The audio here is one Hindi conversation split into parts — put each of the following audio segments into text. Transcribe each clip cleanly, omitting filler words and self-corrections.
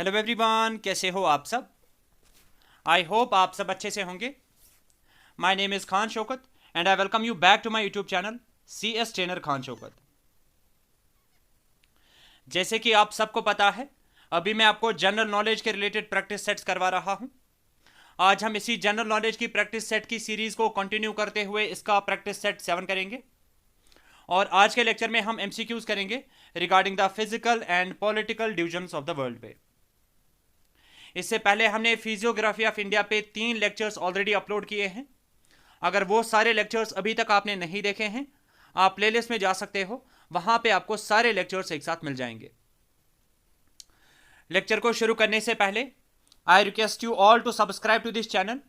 हेलो एवरीवन, कैसे हो आप सब। आई होप आप सब अच्छे से होंगे। My name is Khan Shaukat and I welcome you back to my YouTube channel C S trainer Khan Shaukat. जैसे कि आप सबको पता है, अभी मैं आपको जनरल नॉलेज के रिलेटेड प्रैक्टिस सेट्स करवा रहा हूं। आज हम इसी जनरल नॉलेज की प्रैक्टिस सेट की सीरीज को कंटिन्यू करते हुए इसका प्रैक्टिस सेट 7 करेंगे। और आज के लेक्चर में हम एमसीक्यूज करेंगे regarding the physical and political divisions of the world पे। इससे पहले हमने फिजियोग्राफी ऑफ इंडिया पे 3 लेक्चर्स ऑलरेडी अपलोड किए हैं। अगर वो सारे लेक्चर्स अभी तक आपने नहीं देखे हैं, आप प्लेलिस्ट में जा सकते हो, वहां पे आपको सारे लेक्चर्स एक साथ मिल जाएंगे। लेक्चर को शुरू करने से पहले I request you all to subscribe to this channel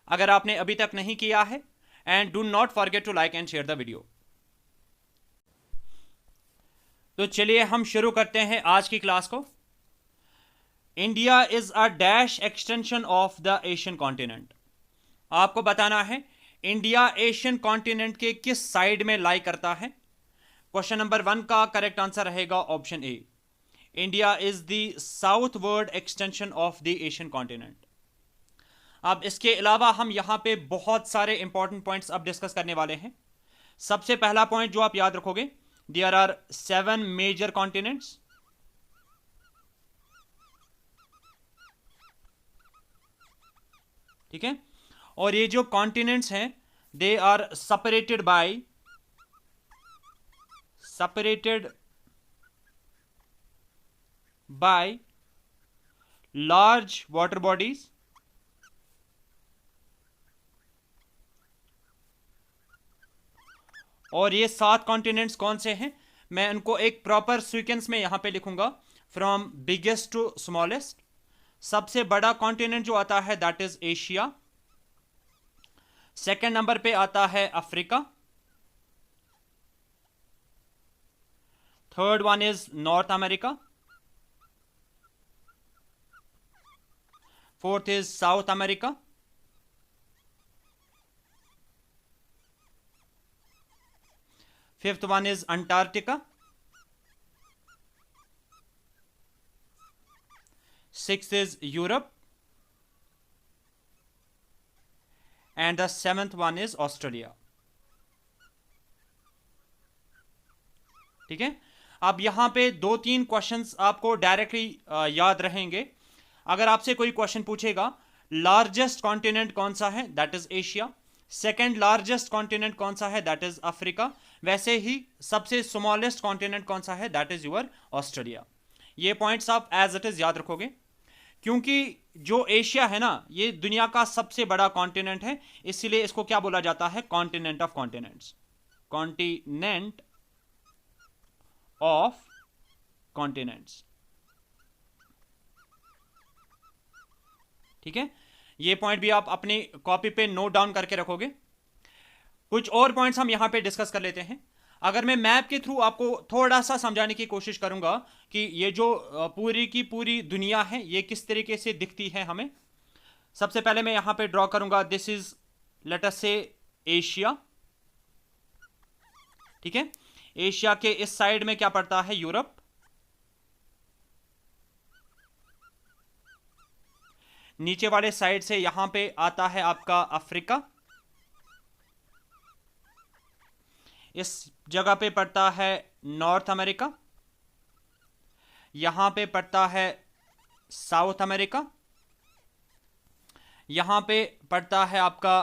अगर आपने अभी तक नहीं किया है, and do not forget to like and share the video. तो चलिए हम शुरू करते हैं आज की क्लास को। India is a dash extension of the Asian continent. आपको बताना है इंडिया एशियन कॉन्टिनेंट के किस साइड में लाई करता है। क्वेश्चन नंबर 1 का करेक्ट आंसर रहेगा option A, India is the southward extension of the Asian continent. अब इसके अलावा हम यहां पे बहुत सारे इंपॉर्टेंट पॉइंट्स अब डिस्कस करने वाले हैं। सबसे पहला पॉइंट जो आप याद रखोगे, देयर आर 7 मेजर कॉन्टिनेंट्स। ठीक है, और ये जो कॉन्टिनेंट्स हैं they are separated by large water bodies और ये 7 कॉन्टिनेंट्स कौन से हैं, मैं उनको एक प्रॉपर सीक्वेंस में यहां पे लिखूंगा फ्रॉम बिगेस्ट टू स्मॉलेस्ट। सबसे बड़ा कॉन्टिनेंट जो आता है that is Asia. Second number पे आता है Africa. Third one is north America. Fourth is south America. Fifth one is Antarctica. Sixth is Europe and the 7th one is Australia. ठीक है, अब यहां पे 2-3 क्वेश्चंस आपको डायरेक्टली याद रहेंगे। अगर आपसे कोई क्वेश्चन पूछेगा लार्जेस्ट कॉन्टिनेंट कौन सा है, that is Asia. Second largest continent कौन सा है, दैट इज अफ्रीका। वैसे ही सबसे स्मॉलेस्ट कॉन्टिनेंट कौन सा है, दैट इज यूर ऑस्ट्रेलिया। ये पॉइंट्स आप एज इट इज याद रखोगे, क्योंकि जो एशिया है ना, ये दुनिया का सबसे बड़ा कॉन्टिनेंट है, इसीलिए इसको क्या बोला जाता है, continent of continents. Continent of continents. ठीक है, ये पॉइंट भी आप अपनी कॉपी पे नोट डाउन करके रखोगे। कुछ और पॉइंट्स हम यहां पे डिस्कस कर लेते हैं। अगर मैं मैप के थ्रू आपको थोड़ा सा समझाने की कोशिश करूंगा कि ये जो पूरी की पूरी दुनिया है ये किस तरीके से दिखती है हमें। सबसे पहले मैं यहां पे ड्रॉ करूंगा, दिस इज लेट अस से एशिया। ठीक है, एशिया के इस साइड में क्या पड़ता है, यूरोप। नीचे वाले साइड से यहां पे आता है आपका अफ्रीका। इस जगह पे पड़ता है नॉर्थ अमेरिका। यहां पे पड़ता है साउथ अमेरिका। यहां पे पड़ता है आपका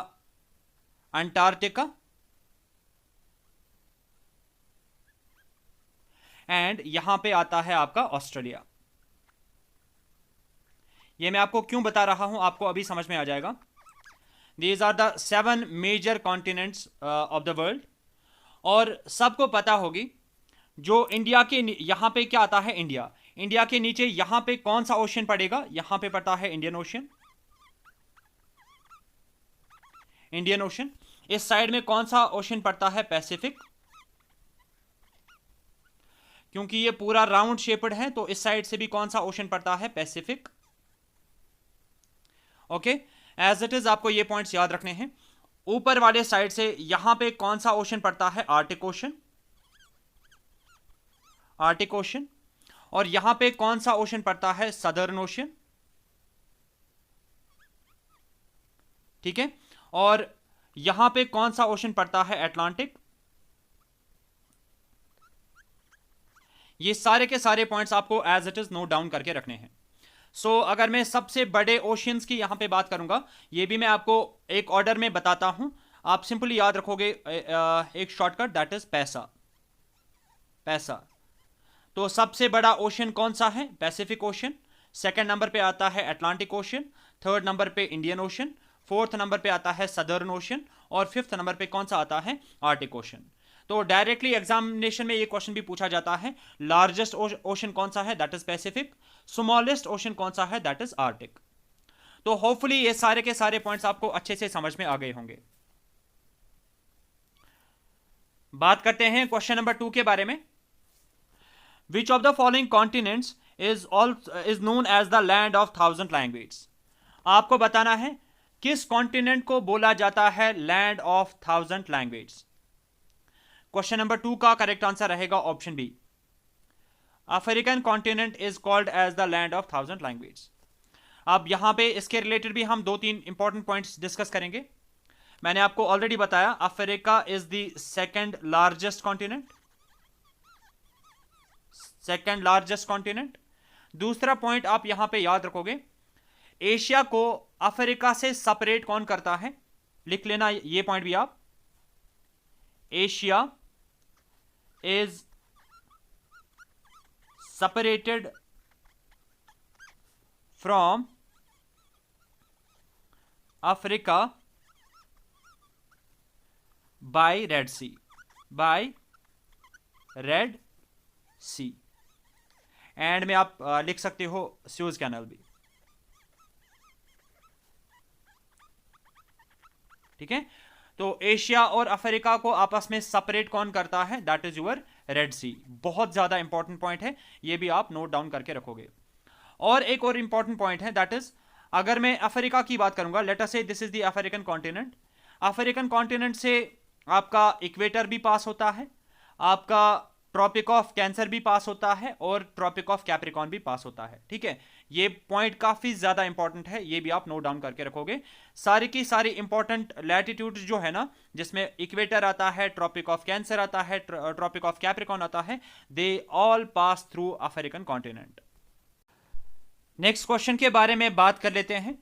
अंटार्कटिका एंड यहां पे आता है आपका ऑस्ट्रेलिया। ये मैं आपको क्यों बता रहा हूं, आपको अभी समझ में आ जाएगा। These are the 7 major continents of the world. और सबको पता होगी जो इंडिया के यहां पे क्या आता है, इंडिया के नीचे यहां पे कौन सा ओशन पड़ेगा, यहां पे पड़ता है इंडियन ओशन। इस साइड में कौन सा ओशन पड़ता है, पैसिफिक। क्योंकि ये पूरा राउंड शेप्ड है तो इस साइड से भी कौन सा ओशन पड़ता है, Pacific. Okay, as it is आपको ये पॉइंट्स याद रखने हैं। ऊपर वाले साइड से यहां पे कौन सा ओशन पड़ता है, आर्टिक ओशन। और यहां पे कौन सा ओशन पड़ता है? सदर्न ओशन, ठीक है। और यहां पे कौन सा ओशन पड़ता है? अटलांटिक। ये सारे के सारे पॉइंट्स आपको as it is note down करके रखने हैं। अगर मैं सबसे बड़े ओशियंस की यहां पे बात करूंगा, ये भी मैं आपको एक ऑर्डर में बताता हूं, आप सिंपली याद रखोगे एक शॉर्टकट, दैट इज पैसा। पैसा। तो सबसे बड़ा ओशन कौन सा है? Pacific ocean. सेकंड नंबर पे आता है अटलांटिक ओशन, थर्ड नंबर पे इंडियन ओशन, फोर्थ नंबर पे आता है सदर्न ओशन, और फिफ्थ नंबर पे कौन सा आता है? Arctic ocean. तो डायरेक्टली एग्जामिनेशन में ये क्वेश्चन भी पूछा जाता है, लार्जेस्ट ओशन कौन सा है? That is Pacific. Smallest ocean कौन सा है? That is Arctic. तो होपफुली ये सारे के सारे पॉइंट्स आपको अच्छे से समझ में आ गए होंगे। बात करते हैं क्वेश्चन नंबर 2 के बारे में। Which of the following continents is known as the land of 1000 language? आपको बताना है किस कॉन्टिनेंट को बोला जाता है land of 1000 language. Question number 2 का करेक्ट आंसर रहेगा option B, African continent is called as the land of 1000 language. अब यहां पे इसके रिलेटेड भी हम 2-3 इंपॉर्टेंट पॉइंट्स डिस्कस करेंगे। मैंने आपको ऑलरेडी बताया Africa is the second largest continent, second largest continent. दूसरा पॉइंट आप यहां पे याद रखोगे, एशिया को अफ्रीका से सेपरेट कौन करता है? लिख लेना ये पॉइंट भी आप, Asia is separated from Africa by Red Sea, by Red Sea, and में आप लिख सकते हो स्यूज कैनल भी, ठीक है। तो एशिया और अफ्रीका को आपस में सेपरेट कौन करता है? दैट इज यूर रेड सी। बहुत ज्यादा इंपॉर्टेंट पॉइंट है, ये भी आप नोट डाउन करके रखोगे। और एक और इंपॉर्टेंट पॉइंट है, दैट इज अगर मैं अफ्रीका की बात करूंगा, लेट अस से this is the African continent. African continent से आपका इक्वेटर भी पास होता है, आपका ट्रॉपिक ऑफ कैंसर भी पास होता है, और ट्रॉपिक ऑफ कैप्रिकॉन भी पास होता है, ठीक है। ये पॉइंट काफी ज्यादा इंपॉर्टेंट है, ये भी आप नोट डाउन करके रखोगे। सारी की सारी इंपॉर्टेंट लैटिट्यूड जो है ना, जिसमें इक्वेटर आता है, ट्रॉपिक ऑफ कैंसर आता है, ट्रॉपिक ऑफ कैप्रिकॉन आता है, they all pass through African continent. Next question के बारे में बात कर लेते हैं।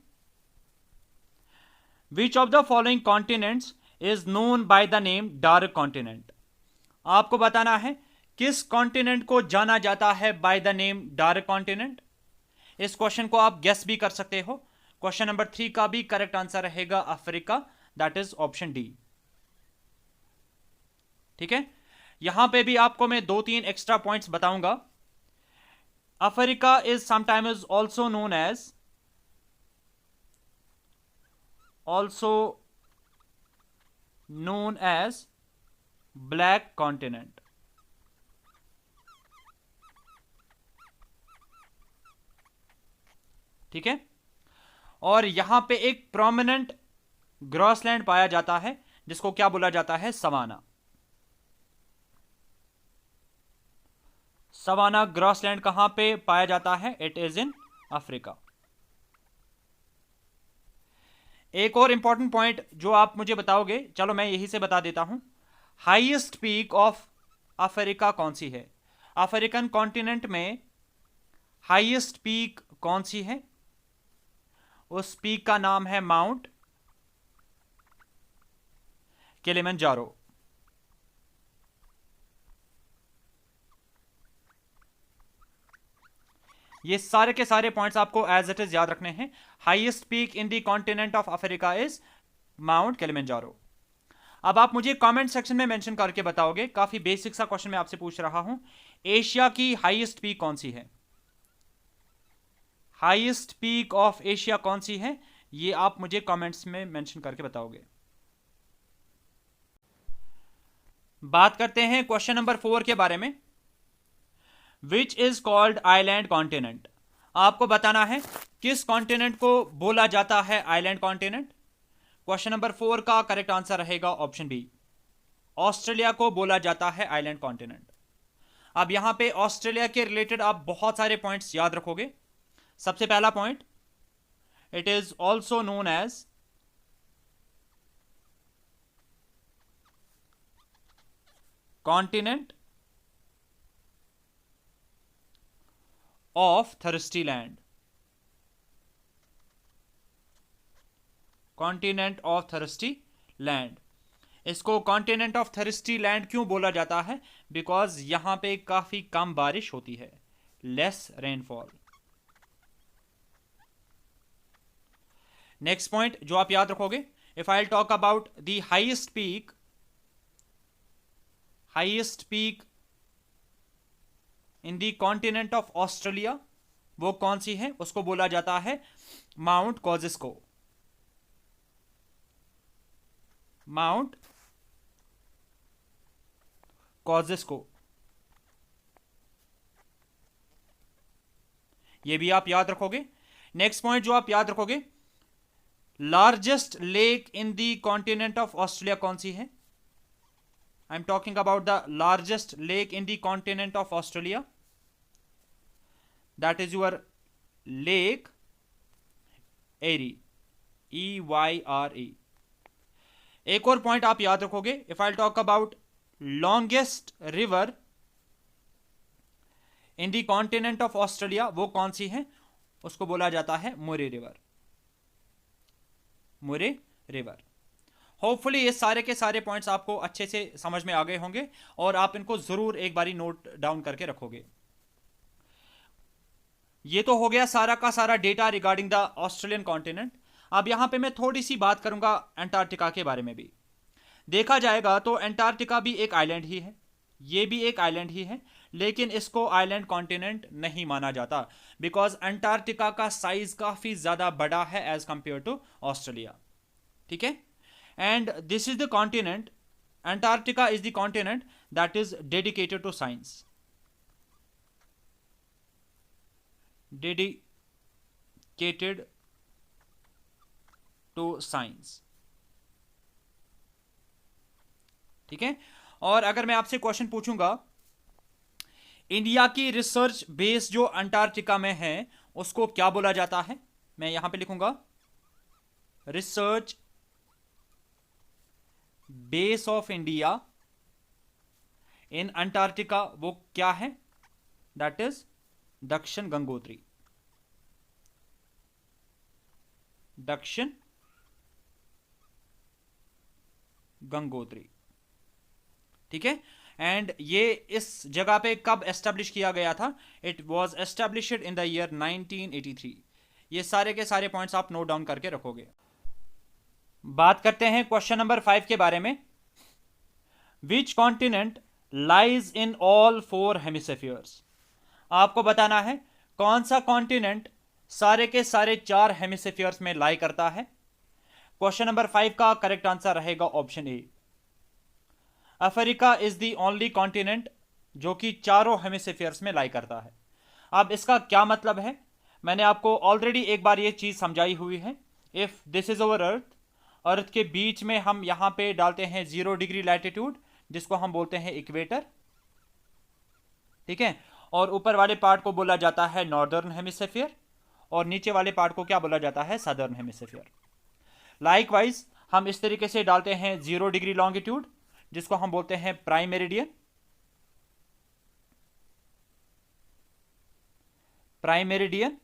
Which of the following continents is known by the name dark continent? आपको बताना है किस कॉन्टिनेंट को जाना जाता है by the name dark continent. इस क्वेश्चन को आप गेस भी कर सकते हो। क्वेश्चन नंबर 3 का भी करेक्ट आंसर रहेगा Africa, that is option D, ठीक है। यहां पे भी आपको मैं 2-3 एक्स्ट्रा पॉइंट्स बताऊंगा। Africa is sometimes also known as black continent, ठीक है। और यहां पे एक प्रोमिनेंट ग्रॉसलैंड पाया जाता है जिसको क्या बोला जाता है? सवाना। सवाना ग्रॉसलैंड कहां पे पाया जाता है? It is in Africa. एक और इंपॉर्टेंट पॉइंट जो आप मुझे बताओगे, चलो मैं यही से बता देता हूं। हाईएस्ट पीक ऑफ अफ्रीका कौन सी है? अफ्रीकन कॉन्टिनेंट में हाईएस्ट पीक कौन सी है? उस पीक का नाम है माउंट किलिमंजारो। ये सारे के सारे पॉइंट्स आपको एज इट इज याद रखने हैं। Highest peak in the continent of Africa is mount Kilimanjaro. अब आप मुझे कमेंट सेक्शन में मेंशन करके बताओगे, काफी बेसिक सा क्वेश्चन मैं आपसे पूछ रहा हूं, एशिया की हाईएस्ट पीक कौन सी है? हाईएस्ट पीक ऑफ एशिया कौन सी है? ये आप मुझे कमेंट्स में मेंशन करके बताओगे। बात करते हैं क्वेश्चन नंबर 4 के बारे में। Which is called island continent? आपको बताना है किस कॉन्टिनेंट को बोला जाता है आइलैंड कॉन्टिनेंट। क्वेश्चन नंबर 4 का करेक्ट आंसर रहेगा ऑप्शन बी, ऑस्ट्रेलिया को बोला जाता है आइलैंड कॉन्टिनेंट। अब यहां पे ऑस्ट्रेलिया के रिलेटेड आप बहुत सारे पॉइंट्स याद रखोगे। सबसे पहला point, it is also known as continent of thirsty land. Continent of thirsty land, इसको कॉन्टिनेंट ऑफ थर्स्टी लैंड क्यों बोला जाता है? बिकॉज यहां पे काफी कम बारिश होती है, लेस रेनफॉल। नेक्स्ट पॉइंट जो आप याद रखोगे, if I talk about the highest peak in the continent of Australia, वो कौन सी है? उसको बोला जाता है माउंट कॉजिस्को। माउंट कॉजिस्को, ये भी आप याद रखोगे। नेक्स्ट पॉइंट जो आप याद रखोगे, largest lake in the continent of Australia कौन सी है? I am talking about the largest lake in the continent of Australia, that is your lake Eyre, EYRE। एक और पॉइंट आप याद रखोगे, if I talk about longest river in the continent of Australia, वो कौन सी है? उसको बोला जाता है मुरे रिवर। मुरे रिवर। होपफुली ये सारे के सारे पॉइंट्स आपको अच्छे से समझ में आ गए होंगे और आप इनको जरूर एक बारी नोट डाउन करके रखोगे। ये तो हो गया सारा का सारा data regarding the Australian continent. अब यहां पे मैं थोड़ी सी बात करूंगा अंटार्कटिका के बारे में भी। देखा जाएगा तो अंटार्कटिका भी एक आइलैंड ही है, ये भी एक आइलैंड ही है, लेकिन इसको आइलैंड कॉन्टिनेंट नहीं माना जाता बिकॉज अंटार्कटिका का साइज काफी ज्यादा बड़ा है एज कंपेयर टू ऑस्ट्रेलिया। ठीक है, and this is the continent, Antarctica is the continent that is dedicated to science, dedicated to science. ठीक है, और अगर मैं आपसे क्वेश्चन पूछूंगा, इंडिया की रिसर्च बेस जो अंटार्कटिका में है उसको क्या बोला जाता है? मैं यहां पे लिखूंगा research base of India in Antarctica, वो क्या है? दैट इज दक्षिण गंगोत्री। दक्षिण गंगोत्री। ठीक है, एंड ये इस जगह पे कब एस्टेब्लिश किया गया था? It was established in the year 1983। ये सारे के सारे पॉइंट्स आप नोट डाउन करके रखोगे। बात करते हैं क्वेश्चन नंबर 5 के बारे में। Which continent lies in all 4 hemispheres? आपको बताना है कौन सा कॉन्टिनेंट सारे के सारे 4 हेमिस्फीयर्स में लाई करता है। क्वेश्चन नंबर 5 का करेक्ट आंसर रहेगा option A, Africa is the only continent जो कि चारों हेमिस्फीयर्स में लाई करता है। अब इसका क्या मतलब है? मैंने आपको ऑलरेडी एक बार ये चीज समझाई हुई है। इफ दिस इज अवर अर्थ, अर्थ के बीच में हम यहां पे डालते हैं 0 डिग्री लैटिट्यूड, जिसको हम बोलते हैं इक्वेटर। ठीक है, और ऊपर वाले पार्ट को बोला जाता है नॉर्दर्न हेमिस्फीयर और नीचे वाले पार्ट को क्या बोला जाता है? Southern hemisphere. लाइकवाइज हम इस तरीके से डालते हैं 0 डिग्री लॉन्गिट्यूड, जिसको हम बोलते हैं प्राइम मेरिडियन। प्राइम मेरिडियन,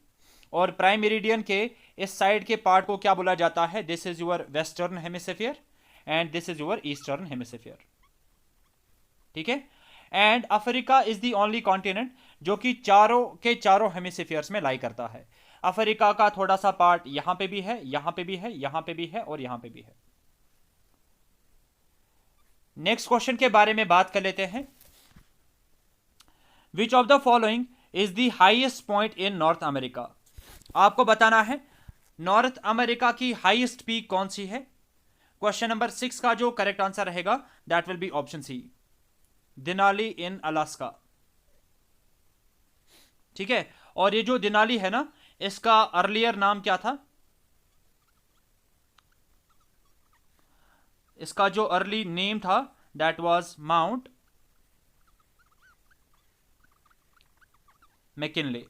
और प्राइम मेरिडियन के इस साइड के पार्ट को क्या बोला जाता है? This is your western hemisphere and this is your eastern hemisphere. ठीक है, and Africa is the only continent जो कि चारों के चारों हेमिस्फीयर्स में लाई करता है। अफ्रीका का थोड़ा सा पार्ट यहां पे भी है, यहां पे भी है, यहां पे भी है और यहां पे भी है। नेक्स्ट क्वेश्चन के बारे में बात कर लेते हैं। Which of the following is the highest point in north America? आपको बताना है नॉर्थ अमेरिका की हाईएस्ट पीक कौन सी है। क्वेश्चन नंबर 6 का जो करेक्ट आंसर रहेगा that will be option C, Denali in Alaska. ठीक है, और ये जो दिनाली है ना, इसका अर्लियर नाम क्या था? इसका जो अर्ली नेम था that was mount McKinley,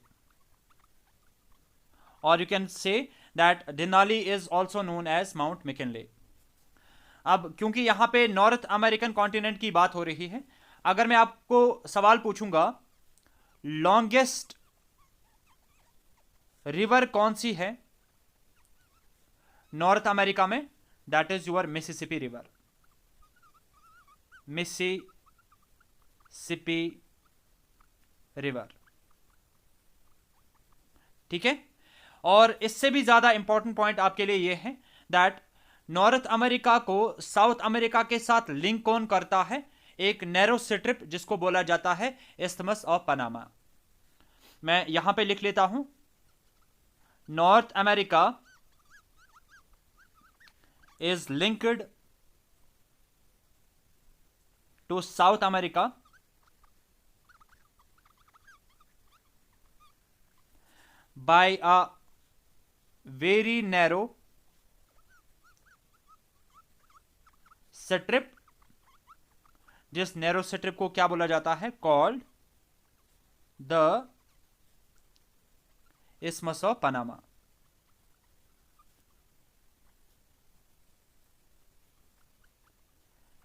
or you can say that Denali is also known as Mount McKinley. अब क्योंकि यहां पे नॉर्थ अमेरिकन कॉन्टिनेंट की बात हो रही है, अगर मैं आपको सवाल पूछूंगा लॉन्गेस्ट रिवर कौन सी है नॉर्थ अमेरिका में, that is your Mississippi river, Mississippi river, ठीक है। और इससे भी ज्यादा इंपॉर्टेंट पॉइंट आपके लिए यह है दैट नॉर्थ अमेरिका को साउथ अमेरिका के साथ लिंक कौन करता है, एक नैरो स्ट्रिप जिसको बोला जाता है इस्थमस ऑफ पनामा। मैं यहां पे लिख लेता हूं, north America is linked to south America by a very narrow strip, जिस नैरो स्ट्रिप को क्या बोला जाता है, called the isthmus of Panama.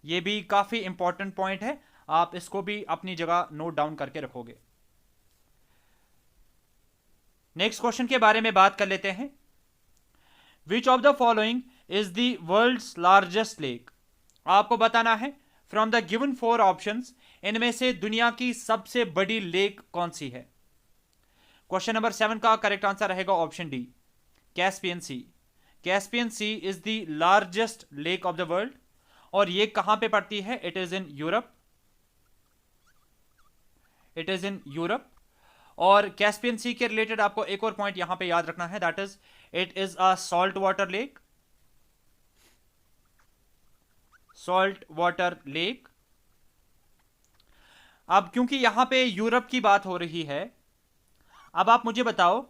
यह भी काफी इंपॉर्टेंट पॉइंट है, आप इसको भी अपनी जगह नोट डाउन करके रखोगे। नेक्स्ट क्वेश्चन के बारे में बात कर लेते हैं। Which of the following is the world's largest lake. आपको बताना है फ्रॉम द गिवन 4 ऑप्शंस इनमें से दुनिया की सबसे बड़ी लेक कौन सी है। क्वेश्चन नंबर 7 का करेक्ट आंसर रहेगा option D, Caspian sea. Caspian sea is the largest lake of the world, और ये कहां पे पड़ती है, it is in Europe, it is in Europe. और कैस्पियन सी के रिलेटेड आपको एक और पॉइंट यहां पे याद रखना है, that is it is a salt water lake, salt water lake. अब क्योंकि यहां पे यूरोप की बात हो रही है, अब आप मुझे बताओ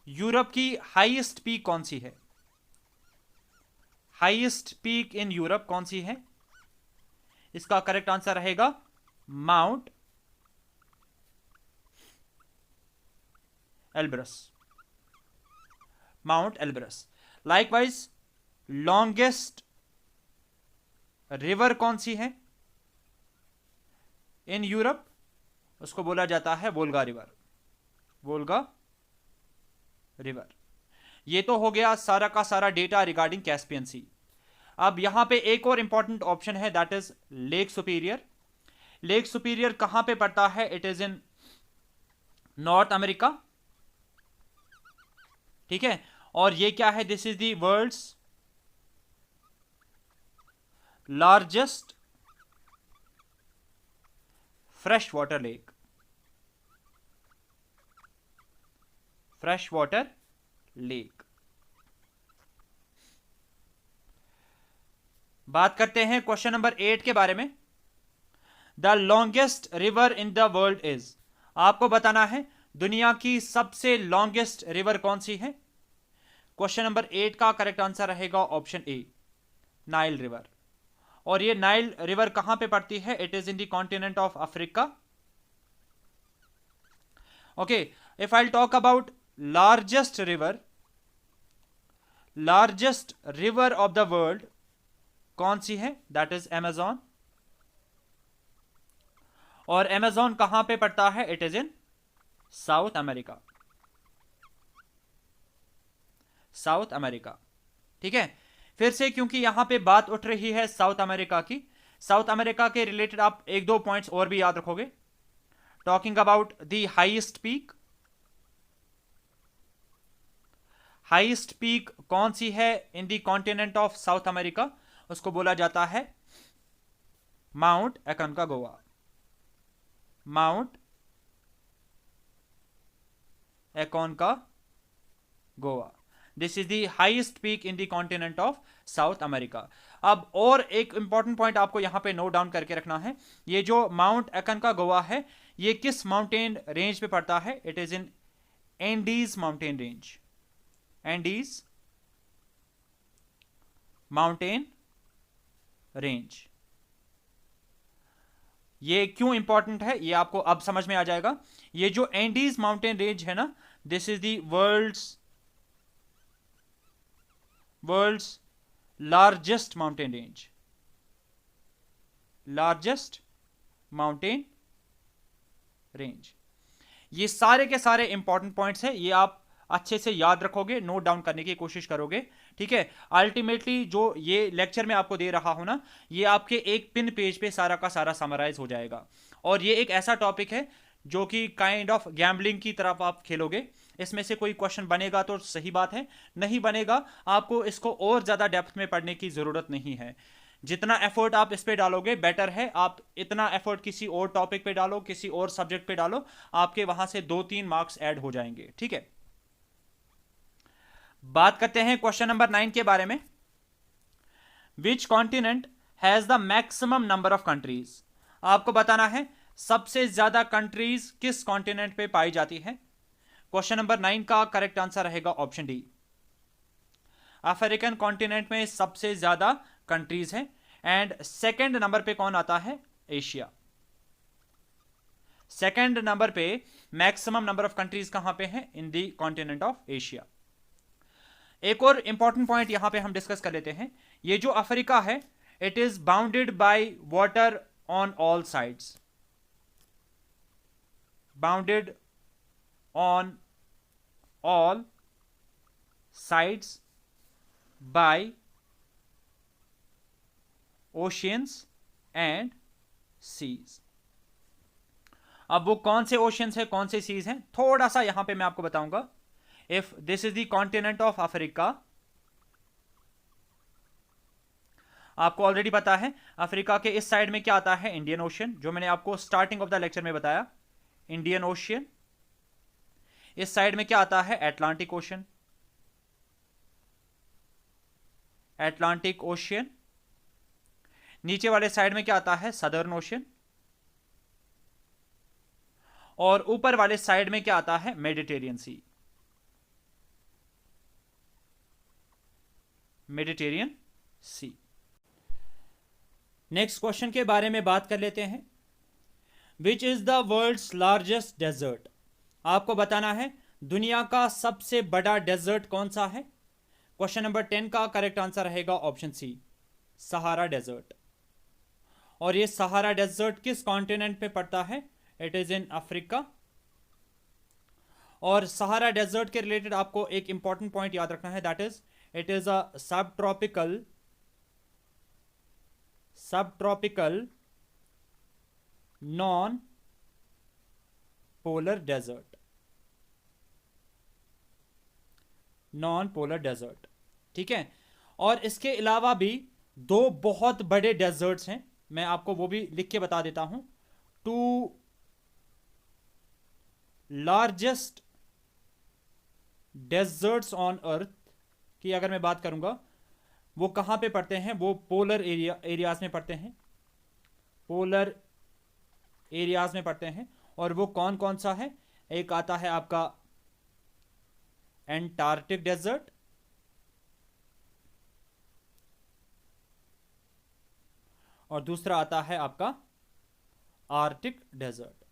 यूरोप की हाईएस्ट पीक कौन सी है, हाईएस्ट पीक इन यूरोप कौन सी है। इसका करेक्ट आंसर रहेगा mount Elbrus, mount Elbrus. Likewise longest river कौन सी है इन यूरोप, उसको बोला जाता है वोल्गा रिवर, वोल्गा रिवर। ये तो हो गया सारा का सारा डेटा रिगार्डिंग कैस्पियन सी। अब यहां पे एक और इंपॉर्टेंट ऑप्शन है, that is lake superior. Lake superior कहां पे पड़ता है, it is in north America, ठीक है। और ये क्या है, this is the world's largest fresh water lake, fresh water lake. बात करते हैं क्वेश्चन नंबर 8 के बारे में। The longest river in the world is. आपको बताना है दुनिया की सबसे लॉन्गेस्ट रिवर कौन सी है। क्वेश्चन नंबर 8 का करेक्ट आंसर रहेगा ऑप्शन ए, नाइल रिवर। और ये नाइल रिवर कहां पे पड़ती है, it is in the continent of Africa. Okay, if I talk about largest river, largest river of the world कौन सी है, दैट इज अमेजॉन। और अमेजॉन कहां पे पड़ता है, it is in south America, south America, ठीक है। फिर से क्योंकि यहां पे बात उठ रही है साउथ अमेरिका की, साउथ अमेरिका के रिलेटेड आप एक दो पॉइंट्स और भी याद रखोगे। Talking about the highest peak, highest peak कौन सी है in the continent of South America, उसको बोला जाता है Mount Aconcagua, Mount Aconcagua. This is the highest peak in the continent of South America. अब और एक इंपॉर्टेंट पॉइंट आपको यहां पे नोट डाउन करके रखना है, ये जो माउंट एकोनकागुआ है ये किस माउंटेन रेंज पे पड़ता है, it is in Andes mountain range, Andes mountain range. ये क्यों इंपॉर्टेंट है ये आपको अब समझ में आ जाएगा। ये जो एंडीज माउंटेन रेंज है ना, this is the world's largest mountain range, largest mountain range. ये सारे के सारे इंपॉर्टेंट पॉइंट्स हैं, ये आप अच्छे से याद रखोगे, नोट डाउन करने की कोशिश करोगे, ठीक है। अल्टीमेटली जो ये लेक्चर में आपको दे रहा हूं ना, ये आपके एक पिन पेज पे सारा का सारा समराइज हो जाएगा। और ये एक ऐसा टॉपिक है जो कि काइंड ऑफ गैम्बलिंग की तरफ आप खेलोगे। इसमें से कोई क्वेश्चन बनेगा तो सही बात है, नहीं बनेगा आपको इसको और ज्यादा डेप्थ में पढ़ने की जरूरत नहीं है। जितना एफर्ट आप इस पे डालोगे बेटर है, आप इतना एफर्ट किसी और टॉपिक पे डालो, किसी और सब्जेक्ट पे डालो, आपके वहां से 2-3 मार्क्स ऐड हो जाएंगे, ठीक है। बात करते हैं क्वेश्चन नंबर 9 के बारे में। Which continent has the maximum number of countries. आपको बताना है सबसे ज्यादा कंट्रीज किस कॉन्टिनेंट पे पाई जाती है। क्वेश्चन नंबर 9 का करेक्ट आंसर रहेगा ऑप्शन डी। अफ्रीकन कॉन्टिनेंट में सबसे ज्यादा कंट्रीज हैं। एंड सेकंड नंबर पे कौन आता है? एशिया। सेकंड नंबर पे मैक्सिमम नंबर ऑफ कंट्रीज कहां पे हैं? इन द कॉन्टिनेंट ऑफ एशिया। एक और इंपॉर्टेंट पॉइंट यहां पे हम डिस्कस कर लेते हैं। ये जो अफ्रीका है, it is bounded by water on all sides, bounded on all sides by oceans and seas. अब वो कौन से ओशियंस है, कौन से सीज हैं, थोड़ा सा यहां पे मैं आपको बताऊंगा। If this is the continent of Africa, आपको ऑलरेडी पता है अफ्रीका के इस साइड में क्या आता है? इंडियन ओशियन, जो मैंने आपको स्टार्टिंग ऑफ द लेक्चर में बताया, इंडियन ओशियन। इस साइड में क्या आता है? Atlantic ocean, Atlantic ocean. नीचे वाले साइड में क्या आता है? Southern ocean. और ऊपर वाले साइड में क्या आता है? Mediterranean sea, Mediterranean sea. Next question के बारे में बात कर लेते हैं। Which is the world's largest desert. आपको बताना है दुनिया का सबसे बड़ा डेजर्ट कौन सा है। क्वेश्चन नंबर 10 का करेक्ट आंसर रहेगा ऑप्शन सी, सहारा डेजर्ट। और ये सहारा डेजर्ट किस कॉन्टिनेंट पे पड़ता है? It is in Africa. और सहारा डेजर्ट के रिलेटेड आपको एक इंपॉर्टेंट पॉइंट याद रखना है, that is it is a subtropical non polar desert, non polar desert, ठीक है। और इसके अलावा भी दो बहुत बड़े डेजर्ट्स हैं, मैं आपको वो भी लिख के बता देता हूं। 2 लार्जेस्ट डेजर्ट्स ऑन अर्थ की अगर मैं बात करूंगा, वो कहां पे पड़ते हैं? वो पोलर एरियाज में पड़ते हैं, पोलर एरियाज में पड़ते हैं। और वो कौन कौन सा है? एक आता है आपका एंटार्क्टिक डेजर्ट, और दूसरा आता है आपका आर्कटिक डेजर्ट।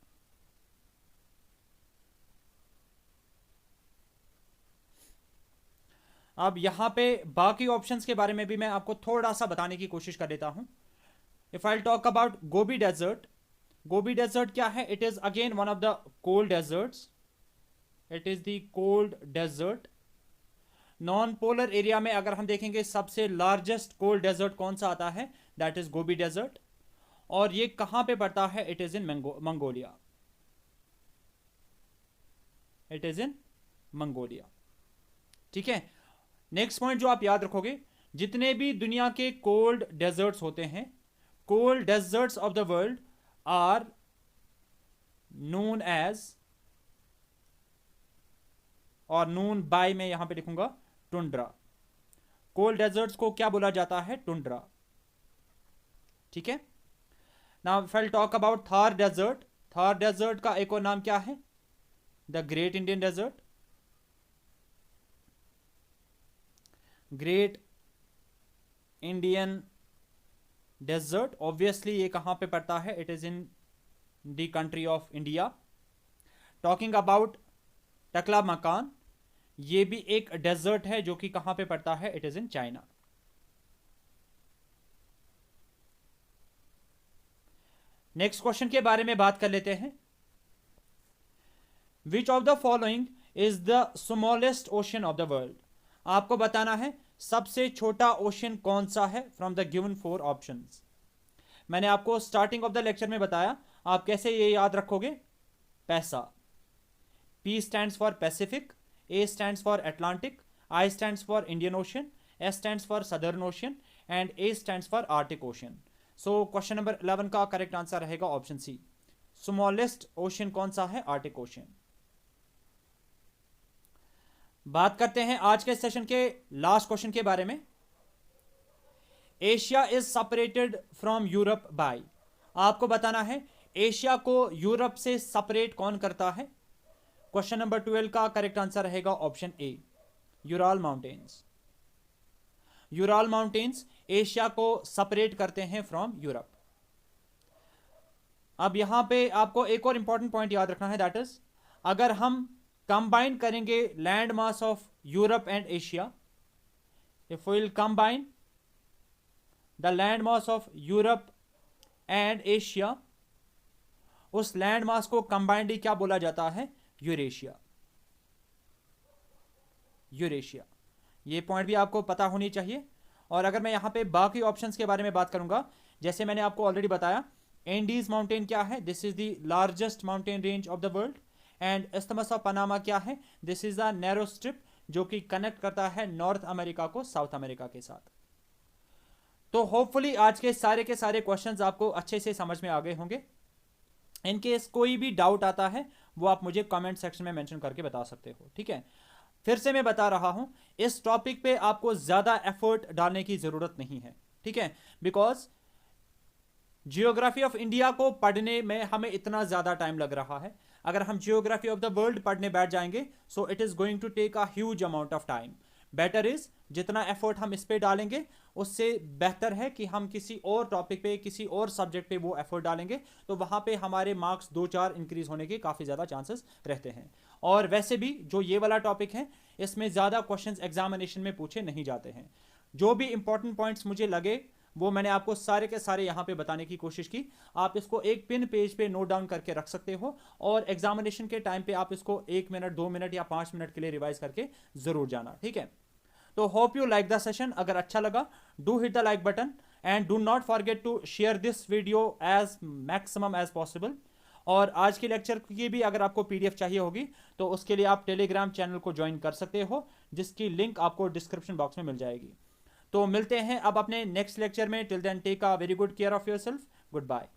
अब यहां पे बाकी ऑप्शंस के बारे में भी मैं आपको थोड़ा सा बताने की कोशिश कर लेता हूं। If I talk about Gobi desert, Gobi desert क्या है? It is again one of the cold deserts, it is the cold desert. Non polar area में अगर हम देखेंगे सबसे लार्जेस्ट कोल्ड डेजर्ट कौन सा आता है? That is Gobi desert. और ये कहां पे पड़ता है? It is in Mongolia, it is in Mongolia, ठीक है। नेक्स्ट पॉइंट जो आप याद रखोगे, जितने भी दुनिया के कोल्ड डेजर्ट्स होते हैं, cold deserts of the world are known as, और नोन बाय में यहां पे लिखूंगा टुंड्रा। कोल्ड डेजर्ट्स को क्या बोला जाता है? टुंड्रा, ठीक है। Now if I talk about Thar desert, Thar desert का एक और नाम क्या है? The great Indian desert, great Indian desert. Obviously ये कहां पे पड़ता है? It is in the country of India. Talking about Taklamakan, ये भी एक डेजर्ट है जो कि कहां पे पड़ता है, it is in China. Next question के बारे में बात कर लेते हैं। Which of the following is the smallest ocean of the world. आपको बताना है सबसे छोटा ओशन कौन सा है फ्रॉम द गिवन 4 ऑप्शंस। मैंने आपको स्टार्टिंग ऑफ द लेक्चर में बताया, आप कैसे ये याद रखोगे। पैसा, P stands for Pacific, A stands for Atlantic, I stands for Indian Ocean, S stands for Southern Ocean and A stands for Arctic Ocean. So question number 11 का करेक्ट आंसर रहेगा ऑप्शन सी। स्मॉलेस्ट ओशन कौन सा है, आर्टिक ओशन। बात करते हैं आज के सेशन के लास्ट क्वेश्चन के बारे में। Asia is separated from Europe by. आपको बताना है एशिया को यूरोप से सेपरेट कौन करता है। क्वेश्चन नंबर 12 का करेक्ट आंसर रहेगा option A, Ural mountains. Ural mountains Asia को सेपरेट करते हैं फ्रॉम यूरोप। अब यहां पे आपको एक और इंपॉर्टेंट पॉइंट याद रखना है, दैट इज अगर हम कंबाइन करेंगे land mass of Europe and Asia, if will combine the land mass of Europe and Asia, उस लैंड मास को कंबाइंडली क्या बोला जाता है, यूरेशिया। यूरेशिया, ये पॉइंट भी आपको पता होनी चाहिए। और अगर मैं यहां पे बाकी ऑप्शंस के बारे में बात करूंगा, जैसे मैंने आपको ऑलरेडी बताया, एंडीज माउंटेन क्या है, this is the largest mountain range of the world. And isthmus of Panama क्या है, this is the narrow strip जो कि कनेक्ट करता है नॉर्थ अमेरिका को साउथ अमेरिका के साथ। तो होपफुली आज के सारे क्वेश्चंस आपको अच्छे से समझ में आ गए होंगे। इन केस कोई भी डाउट आता है वो आप मुझे कमेंट सेक्शन में मेंशन करके बता सकते हो, ठीक है। फिर से मैं बता रहा हूं, इस टॉपिक पे आपको ज्यादा एफर्ट डालने की जरूरत नहीं है, ठीक है, बिकॉज जियोग्राफी ऑफ इंडिया को पढ़ने में हमें इतना ज्यादा टाइम लग रहा है। अगर हम जियोग्राफी ऑफ द वर्ल्ड पढ़ने बैठ जाएंगे so it is going to take a huge amount of time. Better is जितना एफर्ट हम इस पे डालेंगे उससे बेहतर है कि हम किसी और टॉपिक पे, किसी और सब्जेक्ट पे वो एफर्ट डालेंगे, तो वहां पे हमारे मार्क्स 2-4 इंक्रीज होने के काफ़ी ज़्यादा चांसेस रहते हैं। और वैसे भी जो ये वाला टॉपिक है इसमें ज़्यादा क्वेश्चंस एग्जामिनेशन में पूछे नहीं जाते हैं। जो भी इंपॉर्टेंट पॉइंट्स मुझे लगे वो मैंने आपको सारे के सारे यहाँ पे बताने की कोशिश की। आप इसको एक पिन पेज पे नोट डाउन करके रख सकते हो और एग्जामिनेशन के टाइम पे आप इसको 1 मिनट, 2 मिनट या 5 मिनट के लिए रिवाइज करके ज़रूर जाना, ठीक है। तो hope you like the session. अगर अच्छा लगा do hit the like button and do not forget to share this video as maximum as possible. और आज के लेक्चर की भी अगर आपको पीडीएफ चाहिए होगी तो उसके लिए आप टेलीग्राम चैनल को ज्वाइन कर सकते हो, जिसकी लिंक आपको डिस्क्रिप्शन बॉक्स में मिल जाएगी। तो मिलते हैं अब अपने नेक्स्ट लेक्चर में। Till then take a very good care of yourself. Good bye.